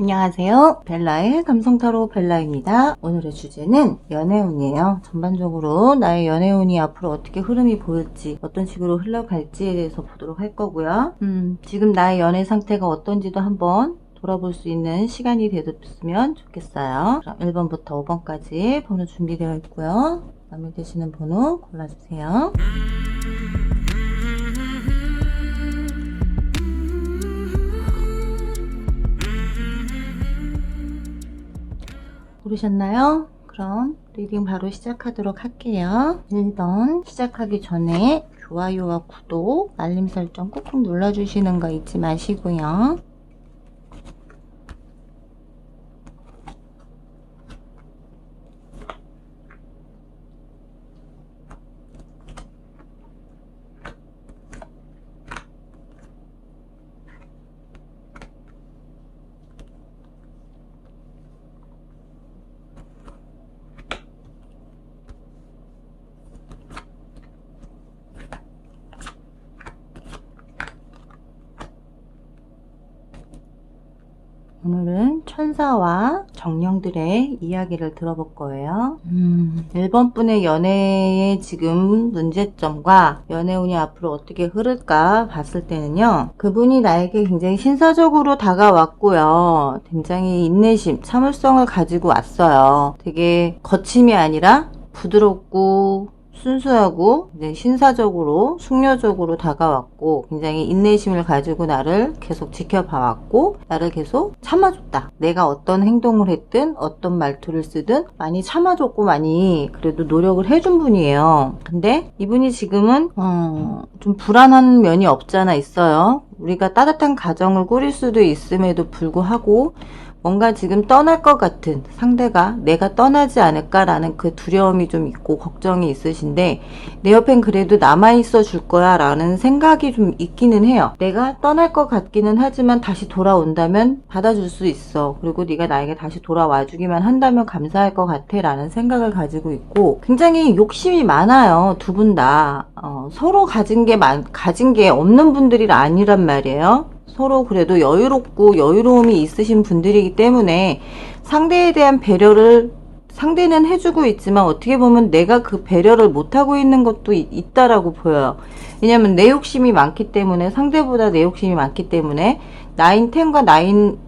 안녕하세요. 벨라의 감성타로 벨라입니다. 오늘의 주제는 연애운이에요. 전반적으로 나의 연애운이 앞으로 어떻게 흐름이 보일지, 어떤 식으로 흘러갈지에 대해서 보도록 할 거고요. 지금 나의 연애 상태가 어떤지도 한번 돌아볼 수 있는 시간이 되었으면 좋겠어요. 그럼 1번부터 5번까지 번호 준비되어 있고요. 마음에 드시는 번호 골라주세요. 고르셨나요? 그럼 리딩 바로 시작하도록 할게요. 1번 시작하기 전에 좋아요와 구독, 알림 설정 꾹꾹 눌러주시는 거 잊지 마시고요. 오늘은 천사와 정령들의 이야기를 들어볼 거예요. 1번 분의 연애의 지금 문제점과 연애운이 앞으로 어떻게 흐를까 봤을 때는요. 그분이 나에게 굉장히 신사적으로 다가왔고요. 굉장히 인내심, 참을성을 가지고 왔어요. 되게 거침이 아니라 부드럽고 순수하고 신사적으로 숙녀적으로 다가왔고 굉장히 인내심을 가지고 나를 계속 지켜봐왔고 나를 계속 참아줬다. 내가 어떤 행동을 했든 어떤 말투를 쓰든 많이 참아줬고 많이 그래도 노력을 해준 분이에요. 근데 이분이 지금은 좀 불안한 면이 없잖아 있어요. 우리가 따뜻한 가정을 꾸릴 수도 있음에도 불구하고 뭔가 지금 떠날 것 같은 상대가 내가 떠나지 않을까라는 그 두려움이 좀 있고 걱정이 있으신데 내 옆엔 그래도 남아있어 줄 거야 라는 생각이 좀 있기는 해요. 내가 떠날 것 같기는 하지만 다시 돌아온다면 받아줄 수 있어. 그리고 네가 나에게 다시 돌아와 주기만 한다면 감사할 것 같아 라는 생각을 가지고 있고 굉장히 욕심이 많아요. 두 분 다. 서로 가진 게 없는 분들이 아니란 말이에요. 서로 그래도 여유롭고 여유로움이 있으신 분들이기 때문에 상대에 대한 배려를 상대는 해주고 있지만 어떻게 보면 내가 그 배려를 못하고 있는 것도 있다라고 보여요. 왜냐면 내 욕심이 많기 때문에 상대보다 내 욕심이 많기 때문에 나인 10과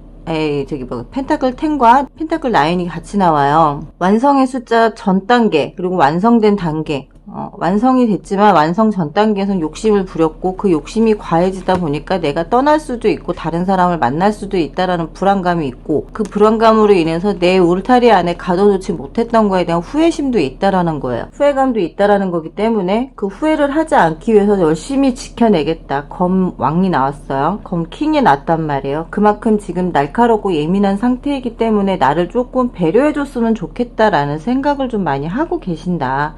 펜타클 10과 펜타클 9이 같이 나와요. 완성의 숫자 전 단계 그리고 완성된 단계 완성이 됐지만 완성 전 단계에선 욕심을 부렸고 그 욕심이 과해지다 보니까 내가 떠날 수도 있고 다른 사람을 만날 수도 있다라는 불안감이 있고 그 불안감으로 인해서 내 울타리 안에 가둬놓지 못했던 거에 대한 후회심도 있다라는 거예요. 후회감도 있다라는 거기 때문에 그 후회를 하지 않기 위해서 열심히 지켜내겠다. 검 왕이 나왔어요. 검 킹이 났단 말이에요. 그만큼 지금 날카롭고 예민한 상태이기 때문에 나를 조금 배려해줬으면 좋겠다라는 생각을 좀 많이 하고 계신다.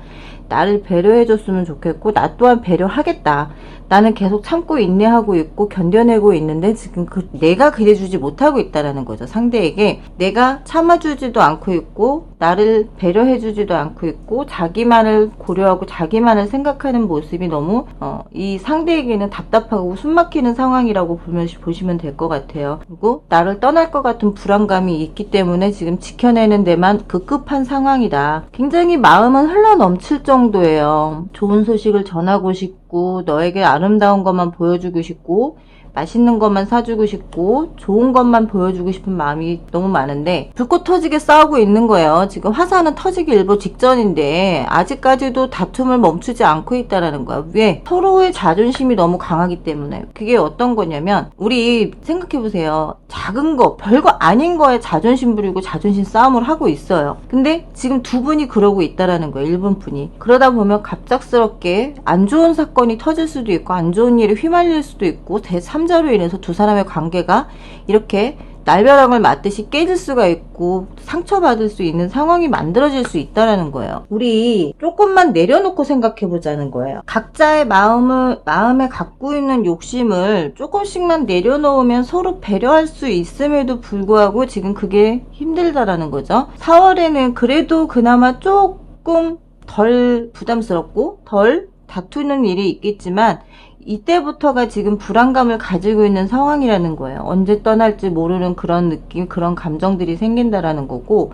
나를 배려해줬으면 좋겠고 나 또한 배려하겠다. 나는 계속 참고 인내하고 있고 견뎌내고 있는데 지금 내가 그래주지 못하고 있다라는 거죠. 상대에게 내가 참아주지도 않고 있고 나를 배려해주지도 않고 있고 자기만을 고려하고 자기만을 생각하는 모습이 너무 이 상대에게는 답답하고 숨막히는 상황이라고 보시면 될 것 같아요. 그리고 나를 떠날 것 같은 불안감이 있기 때문에 지금 지켜내는 데만 급급한 상황이다. 굉장히 마음은 흘러넘칠 정도예요. 좋은 소식을 전하고 싶고 너에게 아름다운 것만 보여주고 싶고 맛있는 것만 사주고 싶고 좋은 것만 보여주고 싶은 마음이 너무 많은데 불꽃 터지게 싸우고 있는 거예요. 지금 화산은 터지기 일보 직전인데 아직까지도 다툼을 멈추지 않고 있다라는 거야. 왜? 서로의 자존심이 너무 강하기 때문에. 그게 어떤 거냐면 우리 생각해보세요. 작은 거 별거 아닌 거에 자존심 부리고 자존심 싸움을 하고 있어요. 근데 지금 두 분이 그러고 있다라는 거예요. 1번 분이. 그러다 보면 갑작스럽게 안 좋은 사건이 터질 수도 있고 안 좋은 일에 휘말릴 수도 있고 제3자로 인해서 두 사람의 관계가 이렇게 날벼락을 맞듯이 깨질 수가 있고 상처받을 수 있는 상황이 만들어질 수 있다라는 거예요. 우리 조금만 내려놓고 생각해 보자는 거예요. 각자의 마음에 갖고 있는 욕심을 조금씩만 내려놓으면 서로 배려할 수 있음에도 불구하고 지금 그게 힘들다라는 거죠. 4월에는 그래도 그나마 조금 덜 부담스럽고 덜 다투는 일이 있겠지만 이때부터가 지금 불안감을 가지고 있는 상황이라는 거예요. 언제 떠날지 모르는 그런 느낌, 그런 감정들이 생긴다라는 거고,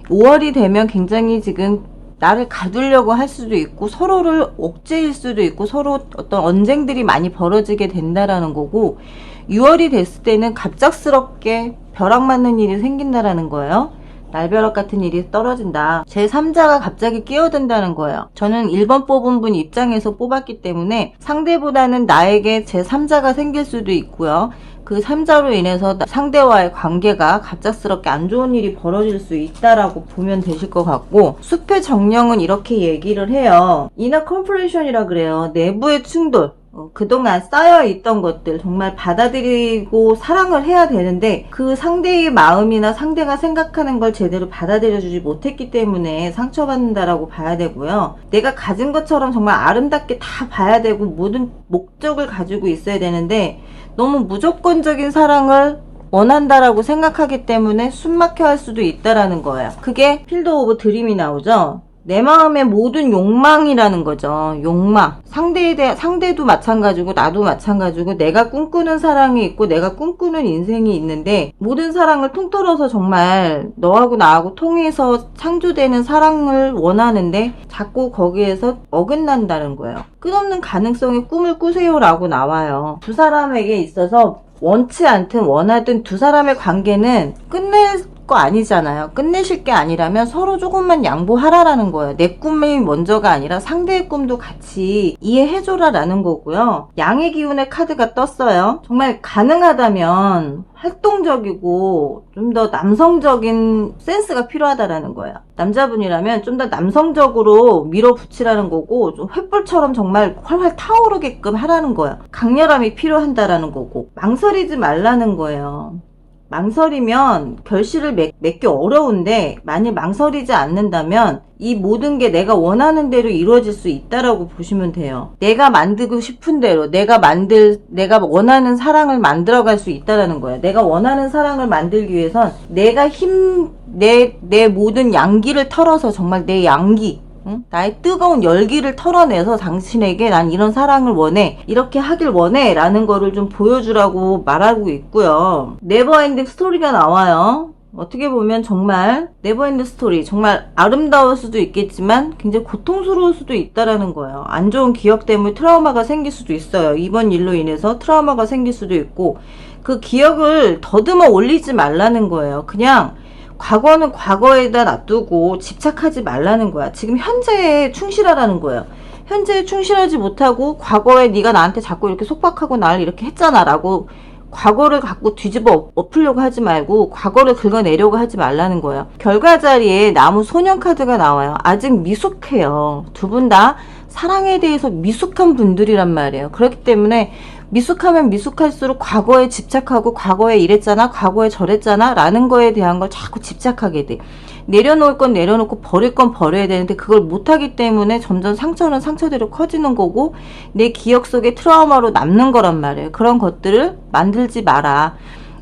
5월이 되면 굉장히 지금 나를 가두려고 할 수도 있고, 서로를 억제일 수도 있고, 서로 어떤 언쟁들이 많이 벌어지게 된다라는 거고, 6월이 됐을 때는 갑작스럽게 벼락 맞는 일이 생긴다라는 거예요. 날벼락 같은 일이 떨어진다. 제3자가 갑자기 끼어든다는 거예요. 저는 1번 뽑은 분 입장에서 뽑았기 때문에 상대보다는 나에게 제3자가 생길 수도 있고요. 그 3자로 인해서 상대와의 관계가 갑작스럽게 안 좋은 일이 벌어질 수 있다라고 보면 되실 것 같고, 숲의 정령은 이렇게 얘기를 해요. 이너 컴프레션이라 그래요. 내부의 충돌. 그동안 쌓여있던 것들 정말 받아들이고 사랑을 해야 되는데, 그 상대의 마음이나 상대가 생각하는 걸 제대로 받아들여주지 못했기 때문에 상처받는다라고 봐야 되고요. 내가 가진 것처럼 정말 아름답게 다 봐야 되고 모든 목적을 가지고 있어야 되는데, 너무 무조건적인 사랑을 원한다라고 생각하기 때문에 숨막혀 할 수도 있다라는 거예요. 그게 필드 오브 드림이 나오죠. 내 마음의 모든 욕망이라는 거죠. 욕망. 상대도 마찬가지고, 나도 마찬가지고, 내가 꿈꾸는 사랑이 있고, 내가 꿈꾸는 인생이 있는데, 모든 사랑을 통틀어서 정말 너하고 나하고 통해서 창조되는 사랑을 원하는데, 자꾸 거기에서 어긋난다는 거예요. 끝없는 가능성의 꿈을 꾸세요라고 나와요. 두 사람에게 있어서 원치 않든 원하든 두 사람의 관계는 끝낼 거 아니잖아요. 끝내실 게 아니라면 서로 조금만 양보하라라는 거예요. 내 꿈이 먼저가 아니라 상대의 꿈도 같이 이해해줘라라는 거고요. 양의 기운의 카드가 떴어요. 정말 가능하다면 활동적이고 좀 더 남성적인 센스가 필요하다라는 거예요. 남자분이라면 좀 더 남성적으로 밀어붙이라는 거고, 좀 횃불처럼 정말 활활 타오르게끔 하라는 거예요. 강렬함이 필요한다라는 거고, 망설이지 말라는 거예요. 망설이면 결실을 맺기 어려운데, 만일 망설이지 않는다면 이 모든 게 내가 원하는 대로 이루어질 수 있다라고 보시면 돼요. 내가 만들고 싶은 대로 내가 원하는 사랑을 만들어갈 수 있다라는 거예요. 내가 원하는 사랑을 만들기 위해선 내가 내 모든 양기를 털어서, 정말 내 양기, 나의 뜨거운 열기를 털어내서 당신에게 난 이런 사랑을 원해, 이렇게 하길 원해 라는 거를 좀 보여주라고 말하고 있고요. 네버엔딩 스토리가 나와요. 어떻게 보면 정말 네버엔딩 스토리, 정말 아름다울 수도 있겠지만 굉장히 고통스러울 수도 있다라는 거예요. 안 좋은 기억 때문에 트라우마가 생길 수도 있어요. 이번 일로 인해서 트라우마가 생길 수도 있고, 그 기억을 더듬어 올리지 말라는 거예요. 그냥 과거는 과거에다 놔두고 집착하지 말라는 거야. 지금 현재에 충실하라는 거예요. 현재에 충실하지 못하고 과거에 네가 나한테 자꾸 이렇게 속박하고 나를 이렇게 했잖아 라고 과거를 갖고 뒤집어 엎으려고 하지 말고, 과거를 긁어내려고 하지 말라는 거예요. 결과 자리에 나무 소년 카드가 나와요. 아직 미숙해요. 두 분 다 사랑에 대해서 미숙한 분들이란 말이에요. 그렇기 때문에 미숙하면 미숙할수록 과거에 집착하고, 과거에 이랬잖아, 과거에 저랬잖아 라는 거에 대한 걸 자꾸 집착하게 돼. 내려놓을 건 내려놓고 버릴 건 버려야 되는데 그걸 못하기 때문에 점점 상처는 상처대로 커지는 거고, 내 기억 속에 트라우마로 남는 거란 말이에요. 그런 것들을 만들지 마라.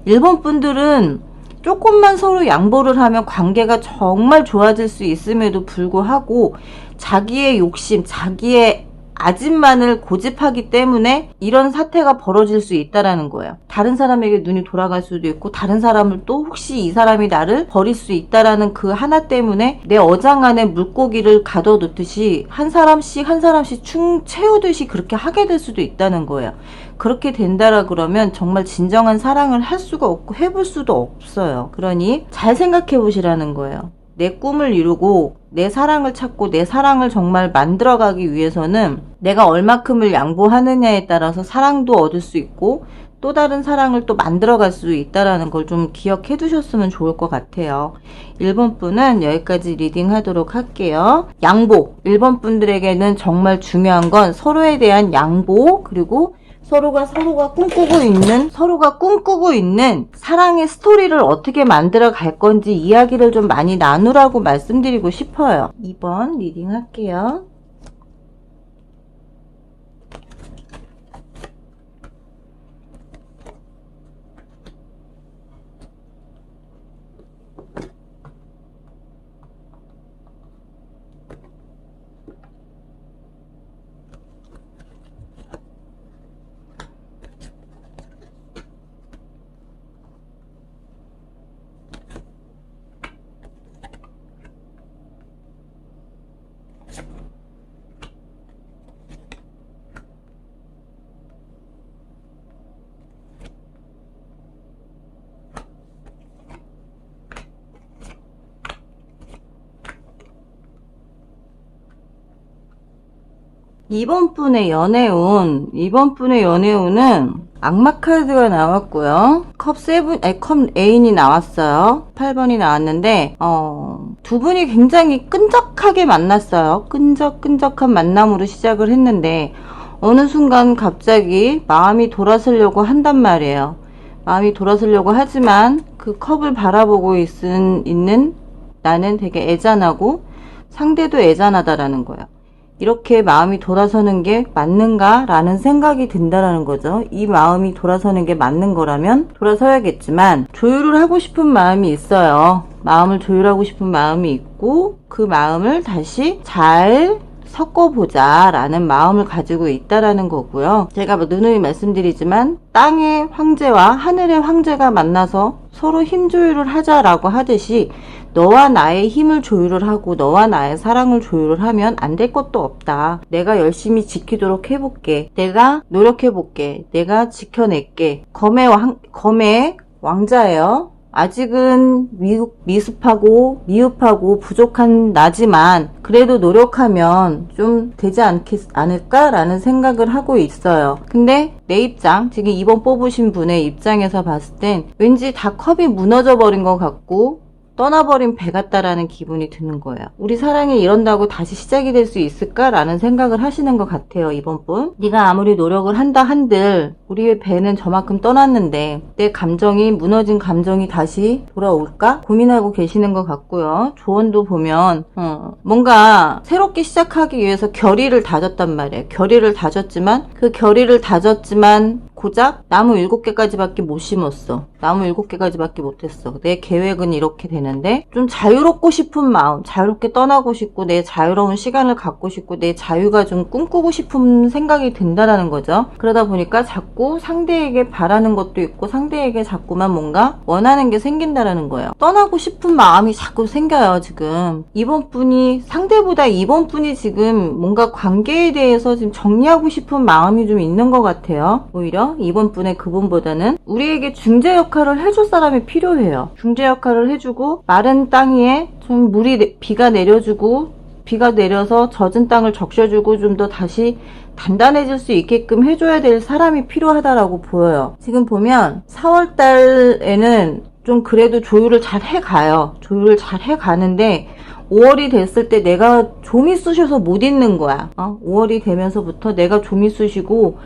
일본 분들은 조금만 서로 양보를 하면 관계가 정말 좋아질 수 있음에도 불구하고, 자기의 욕심, 자기의 아집만을 고집하기 때문에 이런 사태가 벌어질 수 있다라는 거예요. 다른 사람에게 눈이 돌아갈 수도 있고, 다른 사람을 또 혹시 이 사람이 나를 버릴 수 있다라는 그 하나 때문에 내 어장 안에 물고기를 가둬놓듯이 한 사람씩 한 사람씩 채우듯이 그렇게 하게 될 수도 있다는 거예요. 그렇게 된다라 그러면 정말 진정한 사랑을 할 수가 없고 해볼 수도 없어요. 그러니 잘 생각해 보시라는 거예요. 내 꿈을 이루고 내 사랑을 찾고 내 사랑을 정말 만들어가기 위해서는 내가 얼마큼을 양보하느냐에 따라서 사랑도 얻을 수 있고, 또 다른 사랑을 또 만들어갈 수 있다는 걸 좀 기억해 두셨으면 좋을 것 같아요. 1번 분은 여기까지 리딩 하도록 할게요. 양보. 1번 분들에게는 정말 중요한 건 서로에 대한 양보, 그리고 서로가 꿈꾸고 있는 사랑의 스토리를 어떻게 만들어 갈 건지 이야기를 좀 많이 나누라고 말씀드리고 싶어요. 2번 리딩 할게요. 이번 분의 연애운은 악마 카드가 나왔고요. 컵 애인이 나왔어요. 8번이 나왔는데 두 분이 굉장히 끈적하게 만났어요. 끈적한 만남으로 시작을 했는데 어느 순간 갑자기 마음이 돌아서려고 한단 말이에요. 마음이 돌아서려고 하지만 그 컵을 바라보고 있는 나는 되게 애잔하고 상대도 애잔하다라는 거예요. 이렇게 마음이 돌아서는 게 맞는가? 라는 생각이 든다라는 거죠. 이 마음이 돌아서는 게 맞는 거라면 돌아서야겠지만 조율을 하고 싶은 마음이 있어요. 마음을 조율하고 싶은 마음이 있고 그 마음을 다시 잘 섞어보자 라는 마음을 가지고 있다라는 거고요. 제가 누누이 말씀드리지만 땅의 황제와 하늘의 황제가 만나서 서로 힘 조율을 하자라고 하듯이 너와 나의 힘을 조율을 하고 너와 나의 사랑을 조율을 하면 안 될 것도 없다. 내가 열심히 지키도록 해볼게. 내가 노력해볼게. 내가 지켜낼게. 검의 왕자예요. 아직은 미흡하고 부족한 나지만 그래도 노력하면 좀 되지 않을까라는 생각을 하고 있어요. 근데 내 입장, 지금 2번 뽑으신 분의 입장에서 봤을 땐 왠지 다 컵이 무너져 버린 것 같고 떠나버린 배 같다라는 기분이 드는 거예요. 우리 사랑이 이런다고 다시 시작이 될 수 있을까라는 생각을 하시는 것 같아요. 이번 분. 네가 아무리 노력을 한다 한들 우리의 배는 저만큼 떠났는데 내 감정이 무너진 감정이 다시 돌아올까? 고민하고 계시는 것 같고요. 조언도 보면 뭔가 새롭게 시작하기 위해서 결의를 다졌단 말이에요. 결의를 다졌지만 고작 나무 7개까지밖에 못 심었어. 나무 7개까지밖에 못했어. 내 계획은 이렇게 되는데 좀 자유롭고 싶은 마음, 자유롭게 떠나고 싶고 내 자유로운 시간을 갖고 싶고 내 자유가 좀 꿈꾸고 싶은 생각이 든다라는 거죠. 그러다 보니까 자꾸 상대에게 바라는 것도 있고 상대에게 자꾸만 뭔가 원하는 게 생긴다라는 거예요. 떠나고 싶은 마음이 자꾸 생겨요. 지금 상대보다 이번 분이 지금 뭔가 관계에 대해서 지금 정리하고 싶은 마음이 좀 있는 것 같아요. 오히려 이번 분의 그분보다는 우리에게 중재 역할을 해줄 사람이 필요해요. 중재 역할을 해주고 마른 땅 위에 좀 비가 내려서 젖은 땅을 적셔주고 좀 더 다시 단단해질 수 있게끔 해줘야 될 사람이 필요하다라고 보여요. 지금 보면 4월 달에는 좀 그래도 조율을 잘 해가요. 조율을 잘 해가는데 5월이 됐을 때 내가 좀이 쑤셔서 못 있는 거야. 5월이 되면서부터 내가 좀이 쑤시고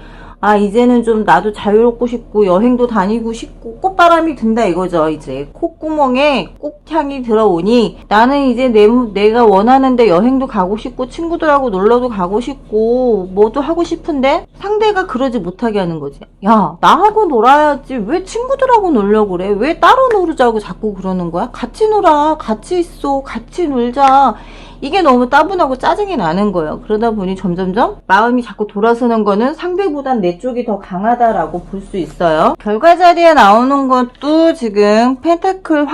이제는 좀 나도 자유롭고 싶고 여행도 다니고 싶고 꽃바람이 든다 이거죠. 이제 콧구멍에 꽃향이 들어오니 나는 이제 내가 원하는데 여행도 가고 싶고 친구들하고 놀러도 가고 싶고 뭐도 하고 싶은데 상대가 그러지 못하게 하는 거지. 야, 나하고 놀아야지 왜 친구들하고 놀려고 그래? 왜 따로 놀자고 자꾸 그러는 거야? 같이 놀아, 같이 있어, 같이 놀자. 이게 너무 따분하고 짜증이 나는 거예요. 그러다 보니 점점점 마음이 자꾸 돌아서는 거는 상대보단 내 쪽이 더 강하다라고 볼 수 있어요. 결과 자리에 나오는 것도 지금 펜타클의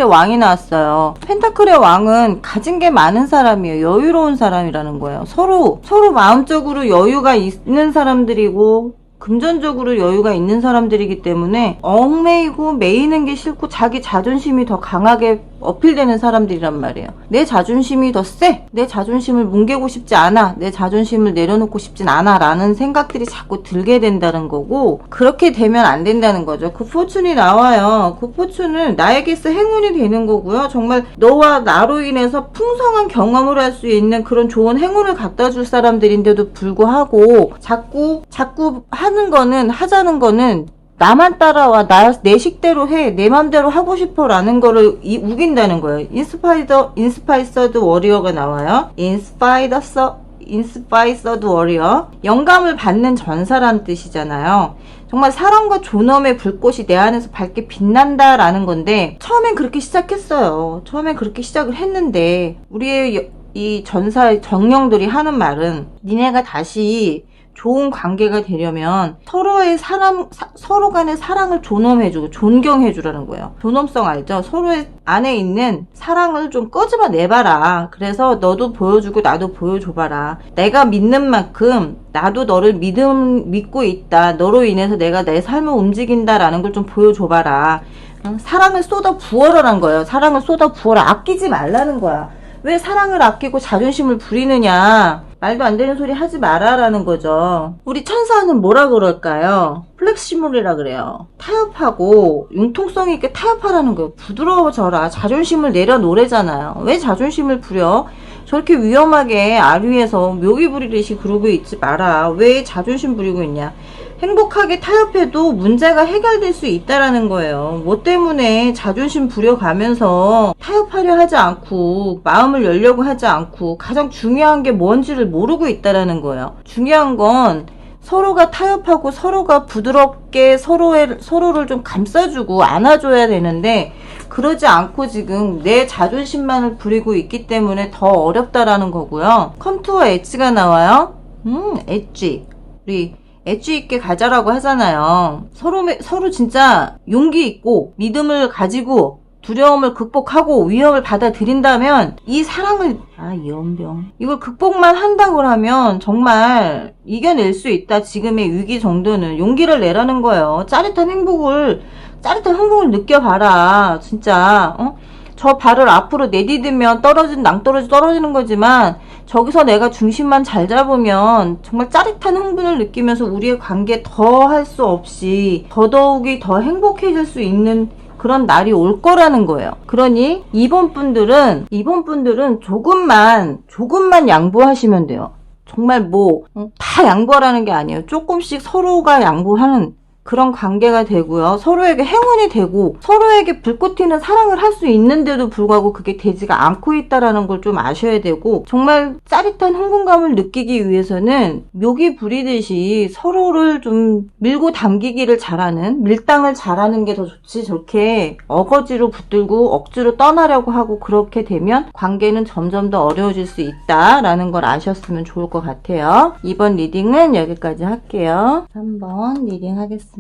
왕이 나왔어요. 펜타클의 왕은 가진 게 많은 사람이에요. 여유로운 사람이라는 거예요. 서로 마음적으로 여유가 있는 사람들이고 금전적으로 여유가 있는 사람들이기 때문에 얽매이고 매이는 게 싫고 자기 자존심이 더 강하게 어필되는 사람들이란 말이에요. 내 자존심이 더 세. 내 자존심을 뭉개고 싶지 않아. 내 자존심을 내려놓고 싶진 않아. 라는 생각들이 자꾸 들게 된다는 거고 그렇게 되면 안 된다는 거죠. 그 포춘이 나와요. 그 포춘은 나에게서 행운이 되는 거고요. 정말 너와 나로 인해서 풍성한 경험을 할 수 있는 그런 좋은 행운을 갖다 줄 사람들인데도 불구하고 자꾸 하자는 거는 나만 따라와, 내 식대로 해, 내 맘대로 하고 싶어 라는 거를 우긴다는 거예요. 인스파이서드 워리어가 나와요. 인스파이서드 워리어. 영감을 받는 전사라는 뜻이잖아요. 정말 사랑과 존엄의 불꽃이 내 안에서 밝게 빛난다 라는 건데 처음엔 그렇게 시작했어요. 처음엔 그렇게 시작을 했는데 우리의 이 정령들이 하는 말은 니네가 다시 좋은 관계가 되려면 서로 간의 사랑을 존엄해주고 존경해주라는 거예요. 존엄성 알죠? 서로의 안에 있는 사랑을 좀 꺼집어 내봐라. 그래서 너도 보여주고 나도 보여줘봐라. 내가 믿는 만큼 나도 너를 믿고 있다. 너로 인해서 내가 내 삶을 움직인다라는 걸 좀 보여줘봐라. 사랑을 쏟아 부어라는 거예요. 사랑을 쏟아 부어라. 아끼지 말라는 거야. 왜 사랑을 아끼고 자존심을 부리느냐? 말도 안 되는 소리 하지 마라라는 거죠. 우리 천사는 뭐라 그럴까요? 플렉시블이라 그래요. 타협하고 융통성 있게 타협하라는 거예요. 부드러워져라. 자존심을 내려놓으래잖아요. 왜 자존심을 부려? 저렇게 위험하게 아류에서 묘기 부리듯이 그러고 있지 마라. 왜 자존심 부리고 있냐? 행복하게 타협해도 문제가 해결될 수 있다라는 거예요. 뭐 때문에 자존심 부려가면서 타협하려 하지 않고 마음을 열려고 하지 않고 가장 중요한 게 뭔지를 모르고 있다라는 거예요. 중요한 건 서로가 타협하고 서로가 부드럽게 서로를 좀 감싸주고 안아줘야 되는데 그러지 않고 지금 내 자존심만을 부리고 있기 때문에 더 어렵다라는 거고요. 컨투어 엣지가 나와요. 엣지. 우리 엣지 있게 가자라고 하잖아요. 서로 진짜 용기 있고 믿음을 가지고 두려움을 극복하고 위험을 받아들인다면 이 사랑을 이 연병 이걸 극복만 한다고 하면 정말 이겨낼 수 있다. 지금의 위기 정도는 용기를 내라는 거예요. 짜릿한 행복을 느껴봐라. 진짜 저 발을 앞으로 내디디면 낭떠러지 떨어지는 거지만 저기서 내가 중심만 잘 잡으면 정말 짜릿한 흥분을 느끼면서 우리의 관계 더 할 수 없이 더더욱이 더 행복해질 수 있는 그런 날이 올 거라는 거예요. 그러니 이번 분들은 조금만 양보하시면 돼요. 정말 다 양보하라는 게 아니에요. 조금씩 서로가 양보하는 그런 관계가 되고요. 서로에게 행운이 되고 서로에게 불꽃 튀는 사랑을 할 수 있는데도 불구하고 그게 되지가 않고 있다라는 걸 좀 아셔야 되고 정말 짜릿한 흥분감을 느끼기 위해서는 묘기 부리듯이 서로를 좀 밀고 당기기를 잘하는 밀당을 잘하는 게 더 좋지 저렇게 어거지로 붙들고 억지로 떠나려고 하고 그렇게 되면 관계는 점점 더 어려워질 수 있다라는 걸 아셨으면 좋을 것 같아요. 이번 리딩은 여기까지 할게요. 3번 리딩 하겠습니다.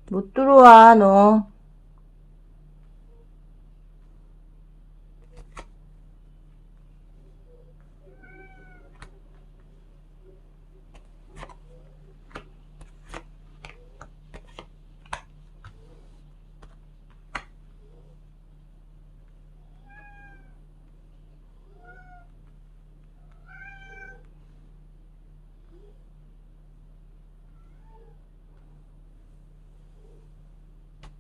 못 들어와 너.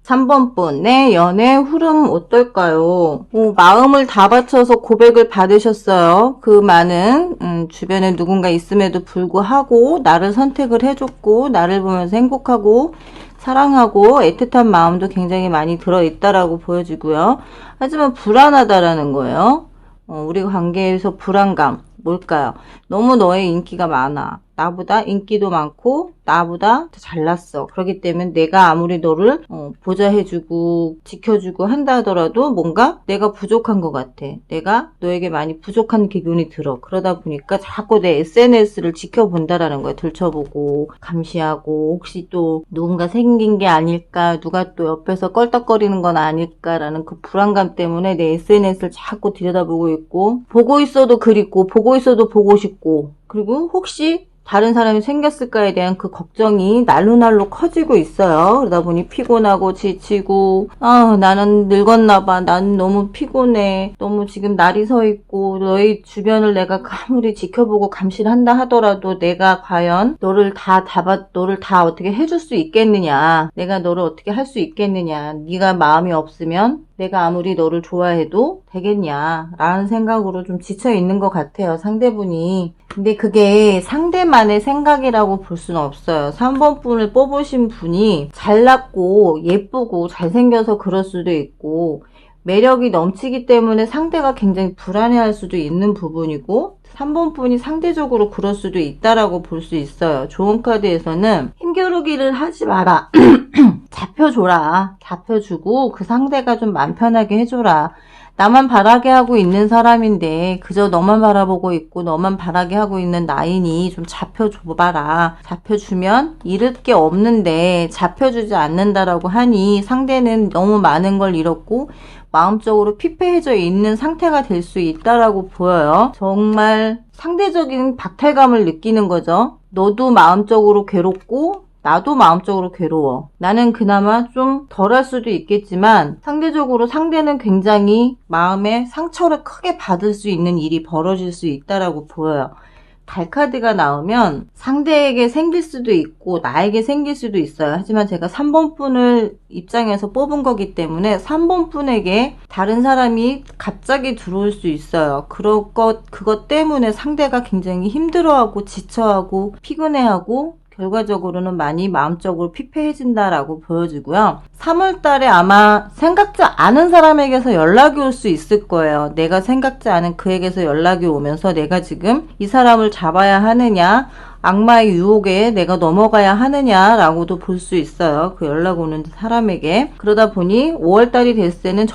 3번 분, 내 연애 흐름 어떨까요? 마음을 다 바쳐서 고백을 받으셨어요. 그 많은 주변에 누군가 있음에도 불구하고 나를 선택을 해줬고 나를 보면서 행복하고 사랑하고 애틋한 마음도 굉장히 많이 들어있다라고 보여지고요. 하지만 불안하다라는 거예요. 우리 관계에서 불안감 뭘까요? 너무 너의 인기가 많아. 나보다 인기도 많고 나보다 더 잘났어. 그렇기 때문에 내가 아무리 너를 보좌해주고 지켜주고 한다 하더라도 뭔가 내가 부족한 것 같아. 내가 너에게 많이 부족한 기분이 들어. 그러다 보니까 자꾸 내 SNS를 지켜본다라는 거야. 들춰보고 감시하고 혹시 또 누군가 생긴 게 아닐까, 누가 또 옆에서 껄떡거리는 건 아닐까라는 그 불안감 때문에 내 SNS를 자꾸 들여다보고 있고 보고 있어도 그립고 보고 있어도 보고 싶고 그리고 혹시 다른 사람이 생겼을까에 대한 그 걱정이 날로 커지고 있어요. 그러다 보니 피곤하고 지치고 나는 늙었나 봐. 난 너무 피곤해. 너무 지금 날이 서 있고 너의 주변을 내가 아무리 지켜보고 감시를 한다 하더라도 내가 과연 너를 다 어떻게 해줄 수 있겠느냐. 내가 너를 어떻게 할 수 있겠느냐. 네가 마음이 없으면 내가 아무리 너를 좋아해도 되겠냐 라는 생각으로 좀 지쳐 있는 것 같아요, 상대분이. 근데 그게 상대만의 생각이라고 볼 수는 없어요. 3번 분을 뽑으신 분이 잘났고 예쁘고 잘생겨서 그럴 수도 있고 매력이 넘치기 때문에 상대가 굉장히 불안해할 수도 있는 부분이고 3번 분이 상대적으로 그럴 수도 있다라고 볼 수 있어요. 좋은 카드에서는 힘겨루기를 하지 마라. 잡혀줘라. 잡혀주고 그 상대가 좀 맘 편하게 해줘라. 나만 바라게 하고 있는 사람인데 그저 너만 바라보고 있고 너만 바라게 하고 있는 나이니 좀 잡혀줘봐라. 잡혀주면 잃을 게 없는데 잡혀주지 않는다라고 하니 상대는 너무 많은 걸 잃었고 마음적으로 피폐해져 있는 상태가 될 수 있다라고 보여요. 정말 상대적인 박탈감을 느끼는 거죠. 너도 마음적으로 괴롭고 나도 마음적으로 괴로워. 나는 그나마 좀 덜할 수도 있겠지만 상대적으로 상대는 굉장히 마음에 상처를 크게 받을 수 있는 일이 벌어질 수 있다라고 보여요. 달카드가 나오면 상대에게 생길 수도 있고 나에게 생길 수도 있어요. 하지만 제가 3번 분을 입장에서 뽑은 거기 때문에 3번 분에게 다른 사람이 갑자기 들어올 수 있어요. 그것 때문에 상대가 굉장히 힘들어하고 지쳐하고 피곤해하고 결과적으로는 많이 마음적으로 피폐해진다라고 보여지고요. 3월달에 아마 생각지 않은 사람에게서 연락이 올 수 있을 거예요. 내가 생각지 않은 그에게서 연락이 오면서 내가 지금 이 사람을 잡아야 하느냐, 악마의 유혹에 내가 넘어가야 하느냐라고도 볼 수 있어요. 그 연락 오는 사람에게. 그러다 보니 5월달이 됐을 때는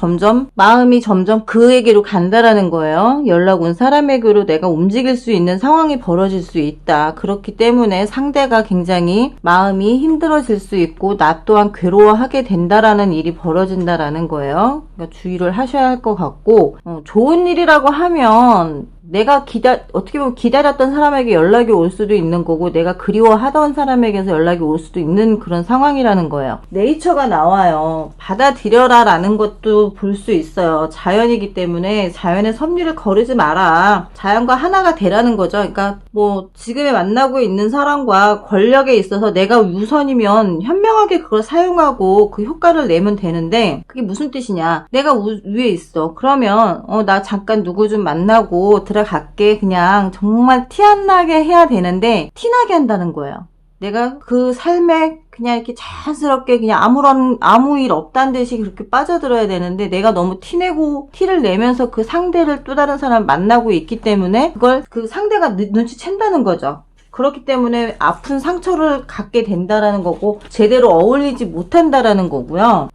마음이 점점 그에게로 간다라는 거예요. 연락 온 사람에게로 내가 움직일 수 있는 상황이 벌어질 수 있다. 그렇기 때문에 상대가 굉장히 마음이 힘들어질 수 있고 나 또한 괴로워하게 된다라는 일이 벌어진다라는 거예요. 그러니까 주의를 하셔야 할 것 같고 좋은 일이라고 하면 내가 어떻게 보면 기다렸던 사람에게 연락이 올 수도 있는 거고 내가 그리워하던 사람에게서 연락이 올 수도 있는 그런 상황이라는 거예요. 네이처가 나와요. 받아들여라 라는 것도 볼 수 있어요. 자연이기 때문에 자연의 섭리를 거르지 마라. 자연과 하나가 되라는 거죠. 그러니까 뭐 지금에 만나고 있는 사람과 권력에 있어서 내가 우선이면 현명하게 그걸 사용하고 그 효과를 내면 되는데 그게 무슨 뜻이냐. 내가 위에 있어. 그러면 나 잠깐 누구 좀 만나고 들어갈게. 그냥 정말 티 안 나게 해야 되는데 티나게 한다는 거예요. 내가 그 삶에 그냥 이렇게 자연스럽게 그냥 아무 일 없다는 듯이 그렇게 빠져들어야 되는데 내가 너무 티를 내면서 그 상대를 또 다른 사람 만나고 있기 때문에 그걸 그 상대가 눈치챈다는 거죠. 그렇기 때문에 아픈 상처를 갖게 된다라는 거고 제대로 어울리지 못한다라는 거고요.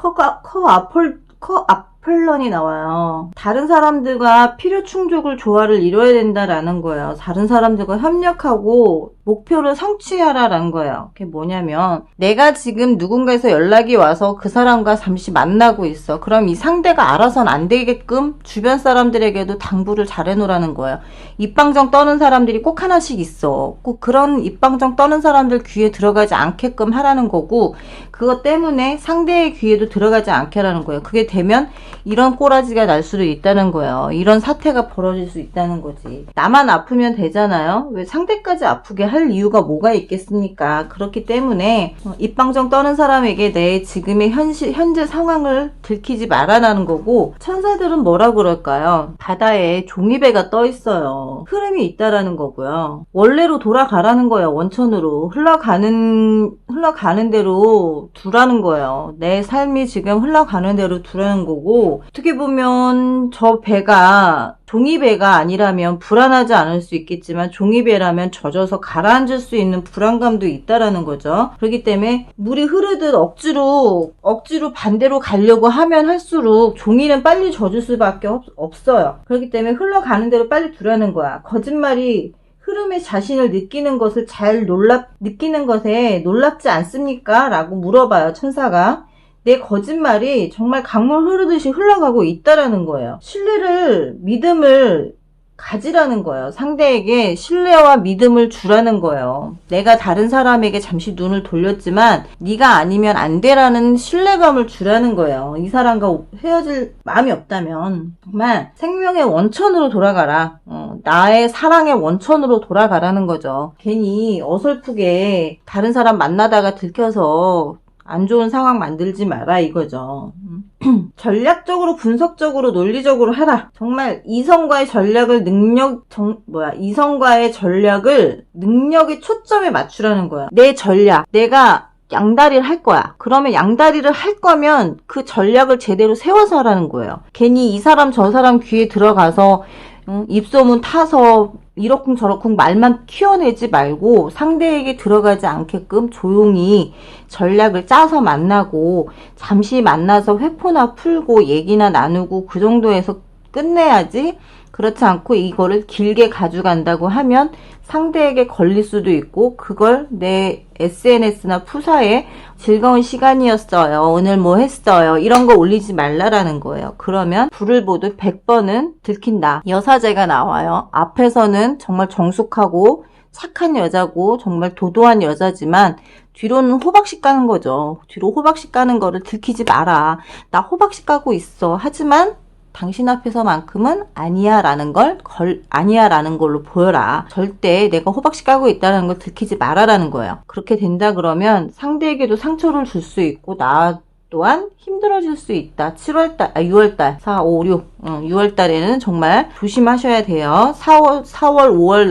아폴런이 나와요. 다른 사람들과 필요 충족을 조화를 이뤄야 된다라는 거예요. 다른 사람들과 협력하고 목표를 성취하라라는 거예요. 그게 뭐냐면 내가 지금 누군가에서 연락이 와서 그 사람과 잠시 만나고 있어. 그럼 이 상대가 알아서는 안 되게끔 주변 사람들에게도 당부를 잘해놓으라는 거예요. 입방정 떠는 사람들이 꼭 하나씩 있어. 꼭 그런 입방정 떠는 사람들 귀에 들어가지 않게끔 하라는 거고 그것 때문에 상대의 귀에도 들어가지 않게 하라는 거예요. 그게 되면 이런 꼬라지가 날 수도 있다는 거예요. 이런 사태가 벌어질 수 있다는 거지. 나만 아프면 되잖아요. 왜 상대까지 아프게 할 이유가 뭐가 있겠습니까? 그렇기 때문에 입방정 떠는 사람에게 내 지금의 현재 상황을 들키지 말아라는 거고 천사들은 뭐라 그럴까요? 바다에 종이배가 떠 있어요. 흐름이 있다라는 거고요. 원래로 돌아가라는 거예요. 원천으로 흘러가는 대로 두라는 거예요. 내 삶이 지금 흘러가는 대로 두라는 거고 어떻게 보면 저 배가 종이배가 아니라면 불안하지 않을 수 있겠지만 종이배라면 젖어서 가라앉을 수 있는 불안감도 있다라는 거죠. 그렇기 때문에 물이 흐르듯 억지로 반대로 가려고 하면 할수록 종이는 빨리 젖을 수밖에 없어요. 그렇기 때문에 흘러가는 대로 빨리 두라는 거야. 거짓말이 흐름에 자신을 느끼는 것을 느끼는 것에 놀랍지 않습니까? 라고 물어봐요, 천사가. 내 거짓말이 정말 강물 흐르듯이 흘러가고 있다라는 거예요. 믿음을 가지라는 거예요. 상대에게 신뢰와 믿음을 주라는 거예요. 내가 다른 사람에게 잠시 눈을 돌렸지만 네가 아니면 안 돼라는 신뢰감을 주라는 거예요. 이 사람과 헤어질 마음이 없다면 정말 생명의 원천으로 돌아가라. 나의 사랑의 원천으로 돌아가라는 거죠. 괜히 어설프게 다른 사람 만나다가 들켜서 안 좋은 상황 만들지 마라 이거죠. 전략적으로 분석적으로 논리적으로 해라. 정말 이성과의 전략을 능력의 초점에 맞추라는 거야. 내 전략, 내가 양다리를 할 거야. 그러면 양다리를 할 거면 그 전략을 제대로 세워서 하라는 거예요. 괜히 이 사람 저 사람 귀에 들어가서 입소문 타서 이러쿵저러쿵 말만 키워내지 말고 상대에게 들어가지 않게끔 조용히 전략을 짜서 만나고 잠시 만나서 회포나 풀고 얘기나 나누고 그 정도에서 끝내야지. 그렇지 않고 이거를 길게 가져간다고 하면 상대에게 걸릴 수도 있고, 그걸 내 SNS나 푸사에 즐거운 시간이었어요, 오늘 뭐 했어요, 이런 거 올리지 말라라는 거예요. 그러면 불을 보듯 100번은 들킨다. 여사제가 나와요. 앞에서는 정말 정숙하고 착한 여자고 정말 도도한 여자지만 뒤로는 호박씨 까는 거죠. 뒤로 호박씨 까는 거를 들키지 마라. 나 호박씨 까고 있어. 하지만 당신 앞에서만큼은 아니야 라는 아니야 라는 걸로 보여라. 절대 내가 호박씨 까고 있다는 걸 들키지 마라라는 거예요. 그렇게 된다 그러면 상대에게도 상처를 줄 수 있고 나 또한 힘들어질 수 있다. 6월달 4, 5, 6 6월달에는 정말 조심하셔야 돼요. 4월 5월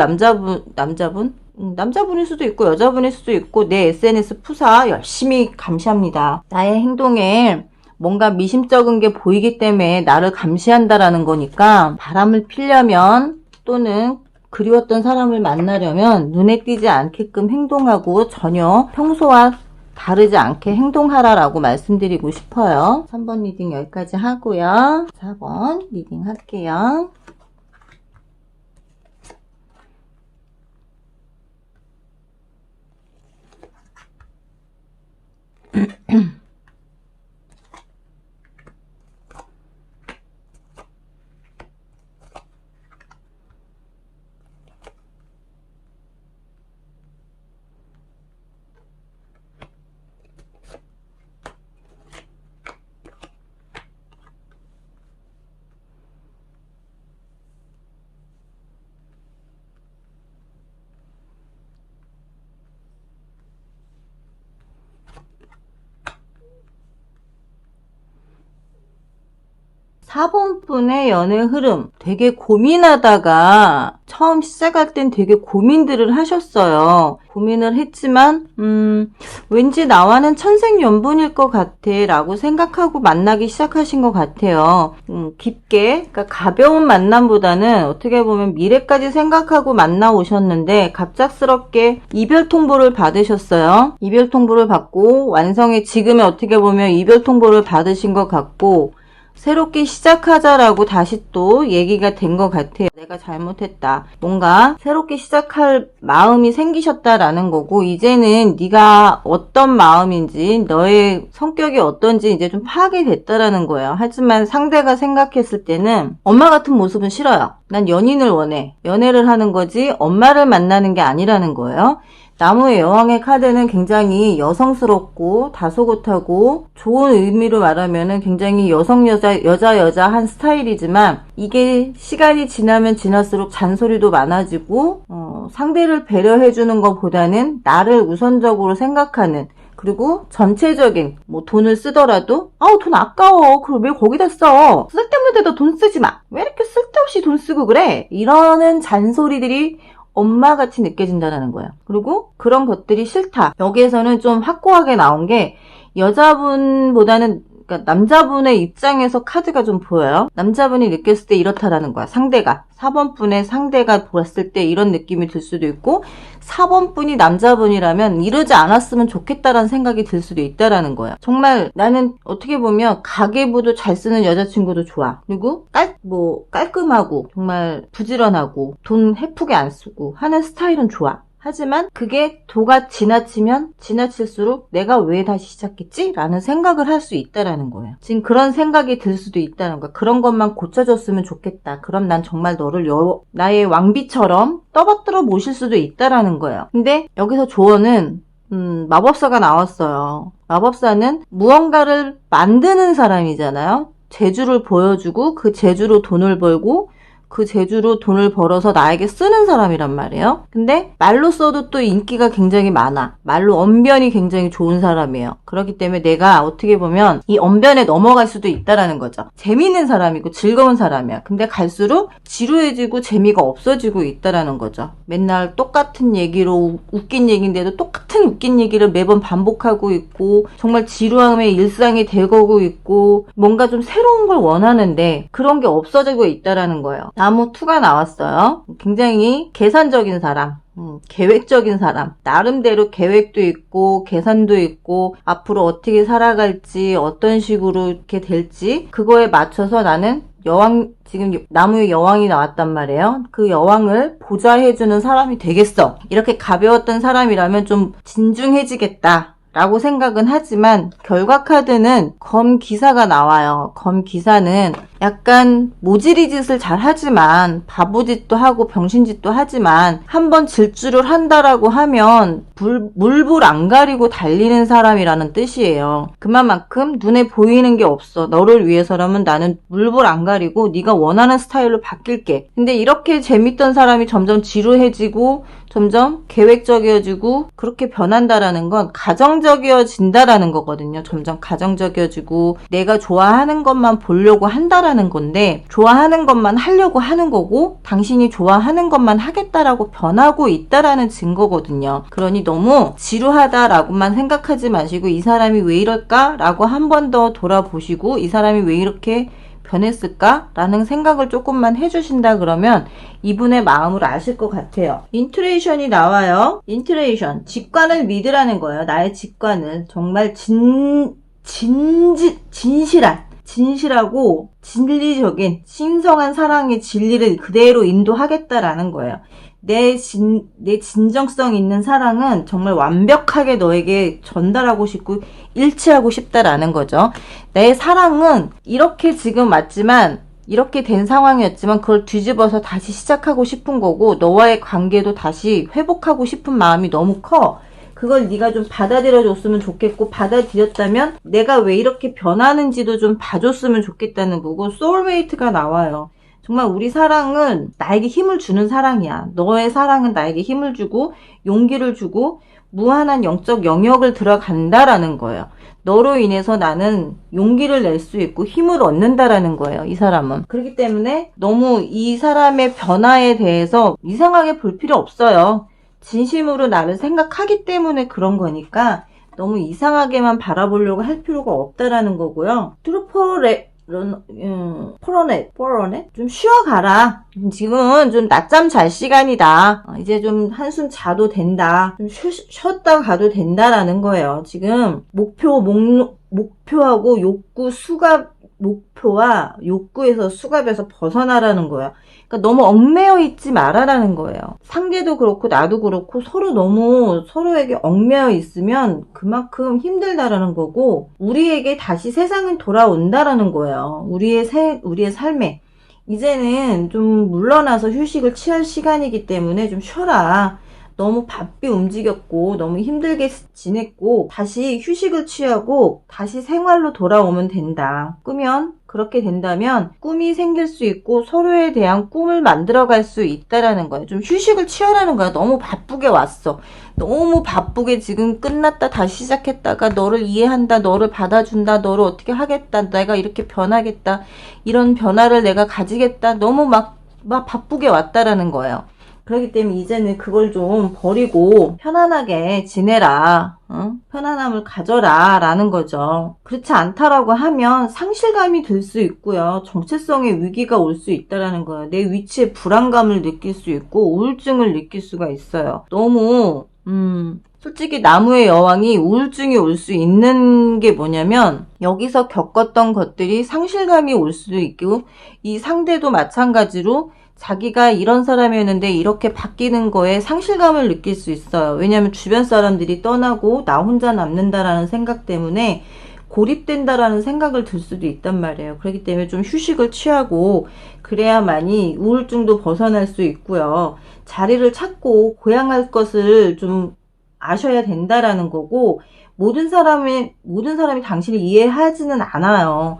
남자분일 수도 있고 여자분일 수도 있고 내 SNS 푸사 열심히 감시합니다. 나의 행동에 뭔가 미심쩍은 게 보이기 때문에 나를 감시한다라는 거니까, 바람을 피려면 또는 그리웠던 사람을 만나려면 눈에 띄지 않게끔 행동하고 전혀 평소와 다르지 않게 행동하라라고 말씀드리고 싶어요. 3번 리딩 여기까지 하고요. 4번 리딩 할게요. 사 번 분의 연애 흐름, 되게 고민하다가 처음 시작할 땐 되게 고민들을 하셨어요. 고민을 했지만 왠지 나와는 천생연분일 것 같아 라고 생각하고 만나기 시작하신 것 같아요. 깊게, 그러니까 가벼운 만남보다는 어떻게 보면 미래까지 생각하고 만나 오셨는데 갑작스럽게 이별 통보를 받으셨어요. 이별 통보를 받고 완성의 지금의 어떻게 보면 이별 통보를 받으신 것 같고, 새롭게 시작하자라고 다시 또 얘기가 된 것 같아요. 내가 잘못했다. 뭔가 새롭게 시작할 마음이 생기셨다라는 거고, 이제는 네가 어떤 마음인지 너의 성격이 어떤지 이제 좀 파악이 됐다라는 거예요. 하지만 상대가 생각했을 때는 엄마 같은 모습은 싫어요. 난 연인을 원해. 연애를 하는 거지 엄마를 만나는 게 아니라는 거예요. 나무의 여왕의 카드는 굉장히 여성스럽고 다소곳하고 좋은 의미로 말하면은 굉장히 여자한 스타일이지만, 이게 시간이 지나면 지날수록 잔소리도 많아지고 상대를 배려해주는 것보다는 나를 우선적으로 생각하는, 그리고 전체적인 뭐 돈을 쓰더라도 돈 아까워, 그럼 왜 거기다 써, 쓸데없는 데다 돈 쓰지 마, 왜 이렇게 쓸데없이 돈 쓰고 그래, 이러는 잔소리들이 엄마같이 느껴진다는 거예요. 그리고 그런 것들이 싫다. 여기에서는 좀 확고하게 나온 게, 여자분보다는 그러니까 남자분의 입장에서 카드가 좀 보여요. 남자분이 느꼈을 때 이렇다라는 거야. 상대가 4번 분의 상대가 봤을 때 이런 느낌이 들 수도 있고, 4번 분이 남자분이라면 이러지 않았으면 좋겠다라는 생각이 들 수도 있다라는 거야. 정말 나는 어떻게 보면 가계부도 잘 쓰는 여자친구도 좋아. 그리고 깔끔하고 정말 부지런하고 돈 헤프게 안 쓰고 하는 스타일은 좋아. 하지만 그게 도가 지나치면 지나칠수록 내가 왜 다시 시작했지? 라는 생각을 할 수 있다라는 거예요. 지금 그런 생각이 들 수도 있다는 거야. 그런 것만 고쳐줬으면 좋겠다. 그럼 난 정말 너를 나의 왕비처럼 떠받들어 모실 수도 있다라는 거예요. 근데 여기서 조언은 마법사가 나왔어요. 마법사는 무언가를 만드는 사람이잖아요. 재주를 보여주고 그 재주로 돈을 벌고 그 재주로 돈을 벌어서 나에게 쓰는 사람이란 말이에요. 근데 말로 써도 또 인기가 굉장히 많아. 말로 언변이 굉장히 좋은 사람이에요. 그렇기 때문에 내가 어떻게 보면 이 언변에 넘어갈 수도 있다라는 거죠. 재미있는 사람이고 즐거운 사람이야. 근데 갈수록 지루해지고 재미가 없어지고 있다라는 거죠. 맨날 똑같은 얘기로 웃긴 얘기인데도 똑같은 웃긴 얘기를 매번 반복하고 있고, 정말 지루함의 일상이 되고 있고, 뭔가 좀 새로운 걸 원하는데 그런 게 없어지고 있다라는 거예요. 나무 2가 나왔어요. 굉장히 계산적인 사람, 계획적인 사람, 나름대로 계획도 있고 계산도 있고 앞으로 어떻게 살아갈지 어떤 식으로 이렇게 될지 그거에 맞춰서 나는 여왕, 지금 나무에 여왕이 나왔단 말이에요. 그 여왕을 보좌해주는 사람이 되겠어. 이렇게 가벼웠던 사람이라면 좀 진중해지겠다 라고 생각은 하지만 결과 카드는 검 기사가 나와요. 검 기사는 약간 모질이 짓을 잘 하지만 바보짓도 하고 병신짓도 하지만 한번 질주를 한다라고 하면 물불 안 가리고 달리는 사람이라는 뜻이에요. 그만큼 눈에 보이는 게 없어. 너를 위해서라면 나는 물불 안 가리고 네가 원하는 스타일로 바뀔게. 근데 이렇게 재밌던 사람이 점점 지루해지고 점점 계획적이어지고 그렇게 변한다라는 건 가정적이어진다라는 거거든요. 점점 가정적이어지고 내가 좋아하는 것만 보려고 한다라는 건데 좋아하는 것만 하려고 하는 거고 당신이 좋아하는 것만 하겠다라고 변하고 있다라는 증거거든요. 그러니 너무 지루하다라고만 생각하지 마시고 이 사람이 왜 이럴까라고 한 번 더 돌아보시고 이 사람이 왜 이렇게 변했을까? 라는 생각을 조금만 해주신다 그러면 이분의 마음을 아실 것 같아요. 인투레이션이 나와요. 인투레이션. 직관을 믿으라는 거예요. 나의 직관은 정말 진실하고 진리적인 신성한 사랑의 진리를 그대로 인도하겠다라는 거예요. 내 진정성 있는 사랑은 정말 완벽하게 너에게 전달하고 싶고 일치하고 싶다라는 거죠. 내 사랑은 이렇게 지금 왔지만 이렇게 된 상황이었지만 그걸 뒤집어서 다시 시작하고 싶은 거고 너와의 관계도 다시 회복하고 싶은 마음이 너무 커. 그걸 네가 좀 받아들여 줬으면 좋겠고 받아들였다면 내가 왜 이렇게 변하는지도 좀 봐줬으면 좋겠다는 거고 소울메이트가 나와요. 정말 우리 사랑은 나에게 힘을 주는 사랑이야. 너의 사랑은 나에게 힘을 주고 용기를 주고 무한한 영적 영역을 들어간다라는 거예요. 너로 인해서 나는 용기를 낼 수 있고 힘을 얻는다라는 거예요. 이 사람은. 그렇기 때문에 너무 이 사람의 변화에 대해서 이상하게 볼 필요 없어요. 진심으로 나를 생각하기 때문에 그런 거니까 너무 이상하게만 바라보려고 할 필요가 없다라는 거고요. 포로넷 좀 쉬어가라. 지금은 좀 낮잠 잘 시간이다. 이제 좀 한숨 자도 된다. 좀 쉬었다 가도 된다라는 거예요. 지금 목표하고 욕구 수갑 목표와 욕구에서 수갑에서 벗어나라는 거예요. 그러니까 너무 얽매여 있지 말아라는 거예요. 상대도 그렇고 나도 그렇고 서로 너무 서로에게 얽매여 있으면 그만큼 힘들다라는 거고 우리에게 다시 세상은 돌아온다라는 거예요. 우리의 삶에 이제는 좀 물러나서 휴식을 취할 시간이기 때문에 좀 쉬어라. 너무 바삐 움직였고 너무 힘들게 지냈고 다시 휴식을 취하고 다시 생활로 돌아오면 된다. 그렇게 된다면 꿈이 생길 수 있고 서로에 대한 꿈을 만들어갈 수 있다라는 거예요. 좀 휴식을 취하라는 거야. 너무 바쁘게 왔어. 너무 바쁘게 지금 끝났다 다시 시작했다가 너를 이해한다, 너를 받아준다, 너를 어떻게 하겠다, 내가 이렇게 변하겠다, 이런 변화를 내가 가지겠다, 너무 막 바쁘게 왔다라는 거예요. 그렇기 때문에 이제는 그걸 좀 버리고 편안하게 지내라. 편안함을 가져라 라는 거죠. 그렇지 않다라고 하면 상실감이 들 수 있고요. 정체성의 위기가 올 수 있다라는 거예요. 내 위치에 불안감을 느낄 수 있고 우울증을 느낄 수가 있어요. 너무 솔직히 나무의 여왕이 우울증이 올 수 있는 게 뭐냐면 여기서 겪었던 것들이 상실감이 올 수도 있고 이 상대도 마찬가지로 자기가 이런 사람이었는데 이렇게 바뀌는 거에 상실감을 느낄 수 있어요. 왜냐하면 주변 사람들이 떠나고 나 혼자 남는다라는 생각 때문에 고립된다라는 생각을 들 수도 있단 말이에요. 그렇기 때문에 좀 휴식을 취하고 그래야만이 우울증도 벗어날 수 있고요. 자리를 찾고 고향할 것을 좀 아셔야 된다라는 거고 모든 사람이 당신을 이해하지는 않아요.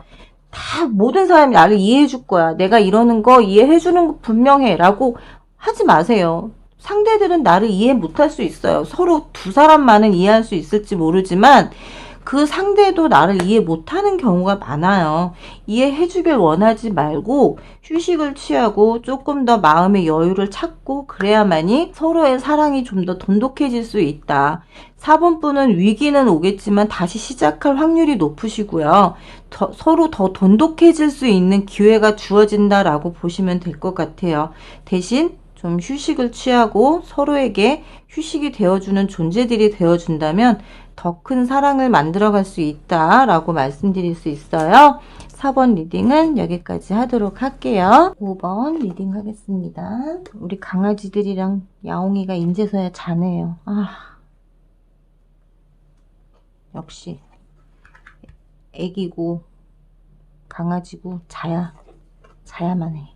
다 모든 사람이 나를 이해해 줄 거야. 내가 이러는 거 이해해 주는 거 분명해 라고 하지 마세요. 상대들은 나를 이해 못할 수 있어요. 서로 두 사람만은 이해할 수 있을지 모르지만 그 상대도 나를 이해 못하는 경우가 많아요. 이해해 주길 원하지 말고 휴식을 취하고 조금 더 마음의 여유를 찾고 그래야만이 서로의 사랑이 좀 더 돈독해질 수 있다. 4번 분은 위기는 오겠지만 다시 시작할 확률이 높으시고요. 서로 더 돈독해질 수 있는 기회가 주어진다라고 보시면 될 것 같아요. 대신 좀 휴식을 취하고 서로에게 휴식이 되어주는 존재들이 되어준다면 더 큰 사랑을 만들어갈 수 있다라고 말씀드릴 수 있어요. 4번 리딩은 여기까지 하도록 할게요. 5번 리딩 하겠습니다. 우리 강아지들이랑 야옹이가 인제서야 자네요. 역시 애기고 강아지고 자야만 해.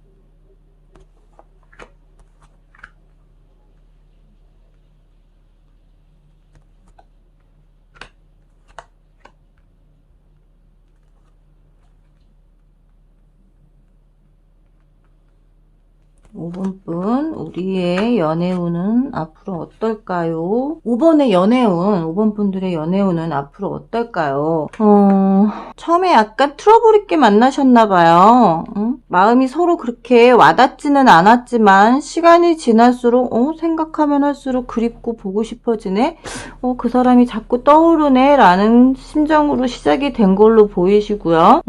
오 번 분, 우리의 연애운은 앞으로 어떨까요? 5번의 연애운, 5번 분들의 연애운은 앞으로 어떨까요? 처음에 약간 트러블 있게 만나셨나봐요. 마음이 서로 그렇게 와닿지는 않았지만, 시간이 지날수록, 생각하면 할수록 그립고 보고 싶어지네? 그 사람이 자꾸 떠오르네? 라는 심정으로 시작이 된 걸로 보이시고요.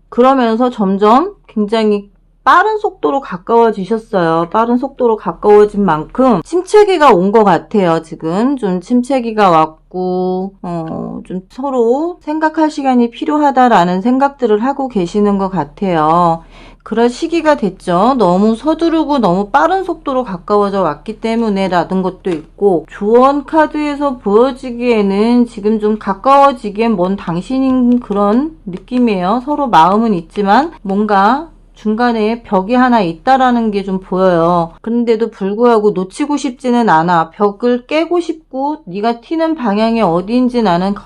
그러면서 점점 굉장히 빠른 속도로 가까워지셨어요. 빠른 속도로 가까워진 만큼 침체기가 온 것 같아요. 지금 좀 침체기가 왔고 좀 서로 생각할 시간이 필요하다라는 생각들을 하고 계시는 것 같아요. 그럴 시기가 됐죠. 너무 서두르고 너무 빠른 속도로 가까워져 왔기 때문에 라는 것도 있고, 조언 카드에서 보여지기에는 지금 좀 가까워지기엔 먼 당신인 그런 느낌이에요. 서로 마음은 있지만 뭔가 중간에 벽이 하나 있다라는 게 좀 보여요. 그런데도 불구하고 놓치고 싶지는 않아. 벽을 깨고 싶고 네가 튀는 방향이 어디인지 나는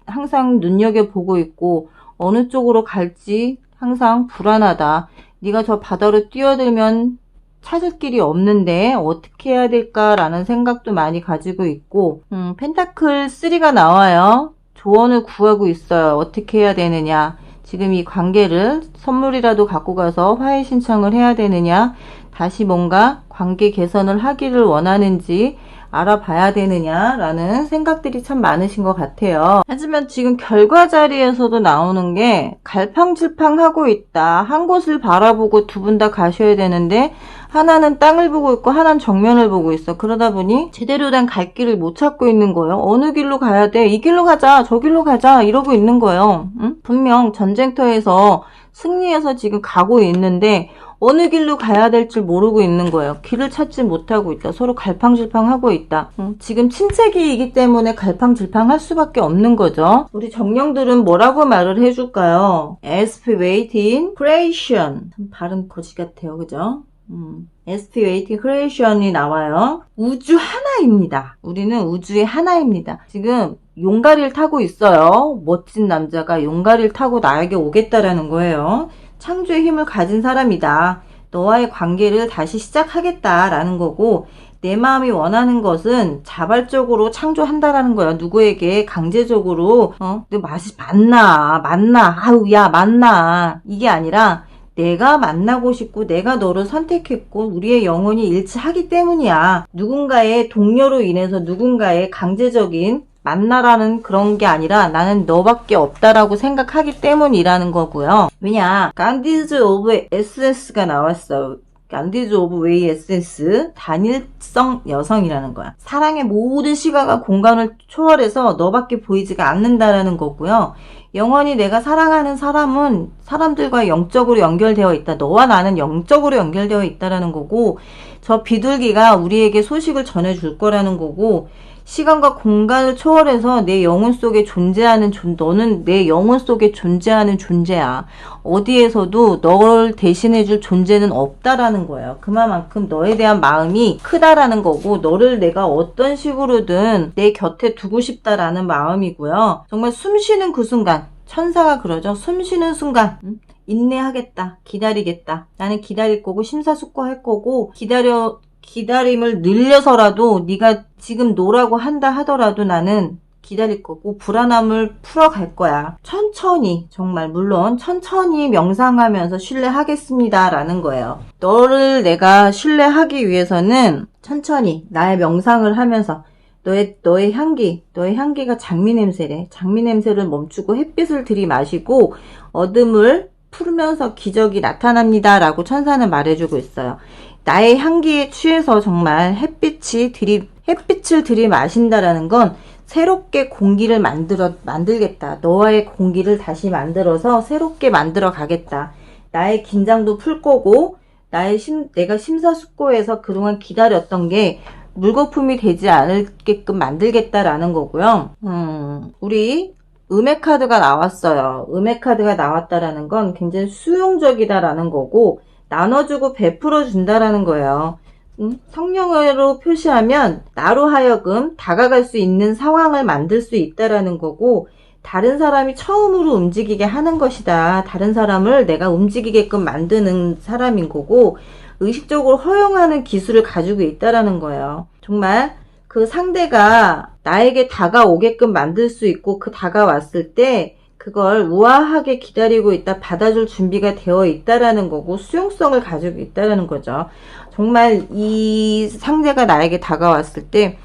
항상 눈여겨보고 있고 어느 쪽으로 갈지 항상 불안하다. 네가 저 바다로 뛰어들면 찾을 길이 없는데 어떻게 해야 될까라는 생각도 많이 가지고 있고 펜타클 3가 나와요. 조언을 구하고 있어요. 어떻게 해야 되느냐. 지금 이 관계를 선물이라도 갖고 가서 화해 신청을 해야 되느냐, 다시 뭔가 관계 개선을 하기를 원하는지 알아봐야 되느냐라는 생각들이 참 많으신 것 같아요. 하지만 지금 결과 자리에서도 나오는 게 갈팡질팡하고 있다. 한 곳을 바라보고 두 분 다 가셔야 되는데 하나는 땅을 보고 있고 하나는 정면을 보고 있어. 그러다 보니 제대로 된 갈 길을 못 찾고 있는 거예요. 어느 길로 가야 돼? 이 길로 가자, 저 길로 가자 이러고 있는 거예요. 분명 전쟁터에서 승리해서 지금 가고 있는데 어느 길로 가야 될지 모르고 있는 거예요. 길을 찾지 못하고 있다. 서로 갈팡질팡하고 있다. 지금 침체기이기 때문에 갈팡질팡할 수밖에 없는 거죠. 우리 정령들은 뭐라고 말을 해줄까요? SP waiting creation. 발음 거지 같아요. 그죠? SP waiting creation이 나와요. 우주 하나입니다. 우리는 우주의 하나입니다. 지금 용가리를 타고 있어요. 멋진 남자가 용가리를 타고 나에게 오겠다라는 거예요. 창조의 힘을 가진 사람이다. 너와의 관계를 다시 시작하겠다라는 거고, 내 마음이 원하는 것은 자발적으로 창조한다라는 거야. 누구에게 강제적으로 너 맛이 만나 아우 야 만나 이게 아니라 내가 만나고 싶고 내가 너를 선택했고 우리의 영혼이 일치하기 때문이야. 누군가의 동료로 인해서 누군가의 강제적인 만나라는 그런 게 아니라 나는 너밖에 없다라고 생각하기 때문이라는 거고요. 왜냐? 간디즈 오브 에센스가 나왔어. 간디즈 오브 웨이 에센스, 단일성 여성이라는 거야. 사랑의 모든 시간과 공간을 초월해서 너밖에 보이지가 않는다라는 거고요. 영원히 내가 사랑하는 사람은 사람들과 영적으로 연결되어 있다. 너와 나는 영적으로 연결되어 있다라는 거고, 저 비둘기가 우리에게 소식을 전해줄 거라는 거고, 시간과 공간을 초월해서 내 영혼 속에 존재하는 너는 내 영혼 속에 존재하는 존재야. 어디에서도 너를 대신해줄 존재는 없다라는 거예요. 그만큼 너에 대한 마음이 크다라는 거고, 너를 내가 어떤 식으로든 내 곁에 두고 싶다라는 마음이고요. 정말 숨쉬는 그 순간, 천사가 그러죠. 숨쉬는 순간 인내하겠다, 기다리겠다. 나는 기다릴 거고 심사숙고할 거고 기다림을 늘려서라도 네가 지금 노라고 한다 하더라도 나는 기다릴 거고 불안함을 풀어갈 거야. 천천히, 정말 물론 천천히 명상하면서 신뢰하겠습니다 라는 거예요. 너를 내가 신뢰하기 위해서는 천천히 나의 명상을 하면서 너의 향기가 장미 냄새래. 장미 냄새를 멈추고 햇빛을 들이마시고 어둠을 풀면서 기적이 나타납니다 라고 천사는 말해주고 있어요. 나의 향기에 취해서 정말 햇빛을 들이마신다라는 건 새롭게 공기를 만들겠다. 너와의 공기를 다시 만들어서 새롭게 만들어 가겠다. 나의 긴장도 풀 거고, 내가 심사숙고해서 그동안 기다렸던 게 물거품이 되지 않게끔 만들겠다라는 거고요. 우리 음의 카드가 나왔어요. 음의 카드가 나왔다라는 건 굉장히 수용적이다라는 거고, 나눠주고 베풀어 준다라는 거예요. 성령어로 표시하면 나로 하여금 다가갈 수 있는 상황을 만들 수 있다라는 거고, 다른 사람이 처음으로 움직이게 하는 것이다. 다른 사람을 내가 움직이게끔 만드는 사람인 거고, 의식적으로 허용하는 기술을 가지고 있다라는 거예요. 정말 그 상대가 나에게 다가오게끔 만들 수 있고, 그 다가왔을 때 그걸 우아하게 기다리고 있다, 받아줄 준비가 되어 있다라는 거고, 수용성을 가지고 있다라는 거죠. 정말 이 상대가 나에게 다가왔을 때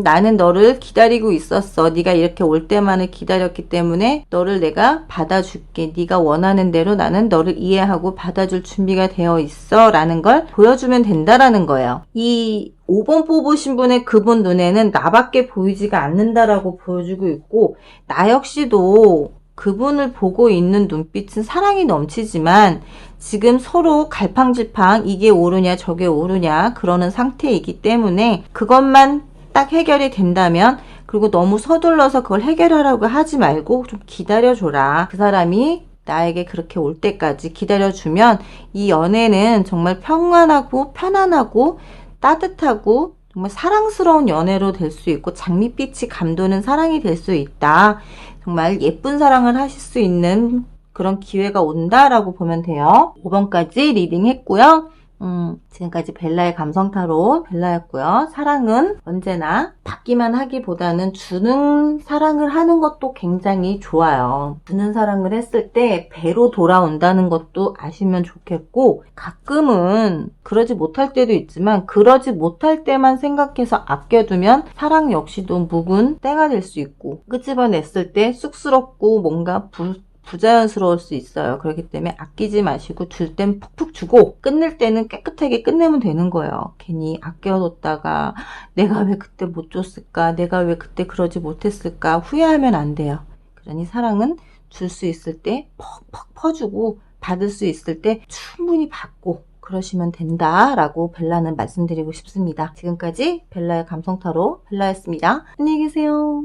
나는 너를 기다리고 있었어. 네가 이렇게 올 때만을 기다렸기 때문에 너를 내가 받아줄게. 네가 원하는 대로 나는 너를 이해하고 받아줄 준비가 되어 있어 라는 걸 보여주면 된다라는 거예요. 이 5번 뽑으신 분의 그분 눈에는 나밖에 보이지가 않는다라고 보여주고 있고, 나 역시도 그분을 보고 있는 눈빛은 사랑이 넘치지만 지금 서로 갈팡질팡 이게 옳으냐 저게 옳으냐 그러는 상태이기 때문에 그것만 딱 해결이 된다면, 그리고 너무 서둘러서 그걸 해결하라고 하지 말고 좀 기다려줘라. 그 사람이 나에게 그렇게 올 때까지 기다려주면 이 연애는 정말 평안하고 편안하고 따뜻하고 정말 사랑스러운 연애로 될 수 있고, 장밋빛이 감도는 사랑이 될 수 있다. 정말 예쁜 사랑을 하실 수 있는 그런 기회가 온다라고 보면 돼요. 5번까지 리딩 했고요. 지금까지 벨라의 감성타로 벨라였고요. 사랑은 언제나 받기만 하기보다는 주는 사랑을 하는 것도 굉장히 좋아요. 주는 사랑을 했을 때 배로 돌아온다는 것도 아시면 좋겠고, 가끔은 그러지 못할 때도 있지만 그러지 못할 때만 생각해서 아껴두면 사랑 역시도 묵은 때가 될 수 있고, 끄집어냈을 때 쑥스럽고 뭔가 부자연스러울 수 있어요. 그렇기 때문에 아끼지 마시고 줄 땐 푹푹 주고 끝낼 때는 깨끗하게 끝내면 되는 거예요. 괜히 아껴뒀다가 내가 왜 그때 못 줬을까? 내가 왜 그때 그러지 못했을까? 후회하면 안 돼요. 그러니 사랑은 줄 수 있을 때 퍽퍽 퍼주고 받을 수 있을 때 충분히 받고 그러시면 된다라고 벨라는 말씀드리고 싶습니다. 지금까지 벨라의 감성타로 벨라였습니다. 안녕히 계세요.